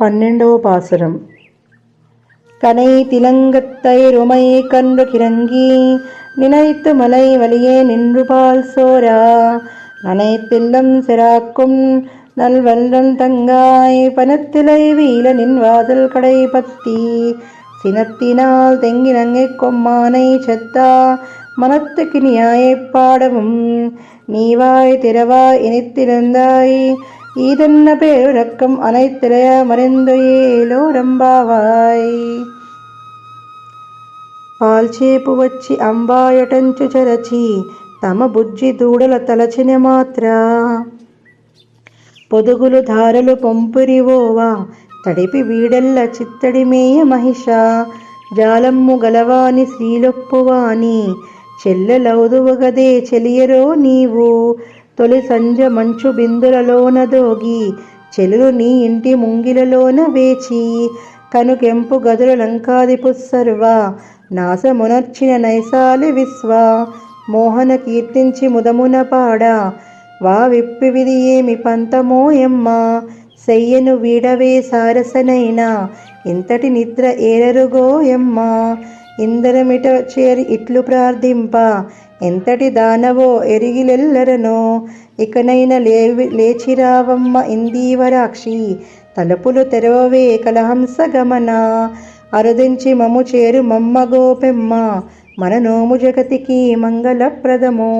12వ பாசுரம். கனை திலங்கத்தை ருமை கன்று கிறங்கி நினைத்து மலை வலியே நின்று பால் சோரா நனைத்தில்லம் சிராக்கும் நல்வல்லன் தங்காய் பனத்திலை வீல நின் வாசல் கடை பத்தி சினத்தினால் தெங்கினங்கை கொம்மானை செத்தா மனத்துக்கு நியாயப் பாடவும் நீவாய் திறவாய் இனித்திருந்தாய் ఈదన్న పేరు రక్కం అనైతిలయ మరిందొయేలో రంబావాయ్. పాల్చేపు వచ్చి అంబాయటంచు చరచి తమ బుజ్జి దూడల తలచిన మాత్ర పొదుగులు ధారలు పొంపురివోవా తడిపి వీడెల్ల చిత్తడి మేయ మహిష జాలమ్ము గలవాని శ్రీలొప్పువాని చెల్లెలౌదువగదే చెలియరో నీవు తొలి సంజ మంచు బిందులలోన దోగి చెలులు నీ ఇంటి ముంగిలలోన వేచి కనుకెంపు గదుల లంకాది పుస్సర్వ నాసమునర్చిన నైసాలి విశ్వ మోహన కీర్తించి ముదమున పాడ వా విప్పి విధి ఏమి పంతమోయమ్మ సెయ్యను వీడవే సారసనైనా ఇంతటి నిద్ర ఏరరుగోయమ్మ ఇందరమిట చేరి ఇట్లు ప్రార్థింప ఎంతటి దానవో ఎరిగిలెల్లరనో ఇకనైన లేచిరావమ్మ ఇందీవరాక్షి తలుపులు తెరవవే కలహంస గమన అరుదించి మము చేరు మమ్మ గోపెమ్మ మన నోము జగతికి మంగళప్రదము.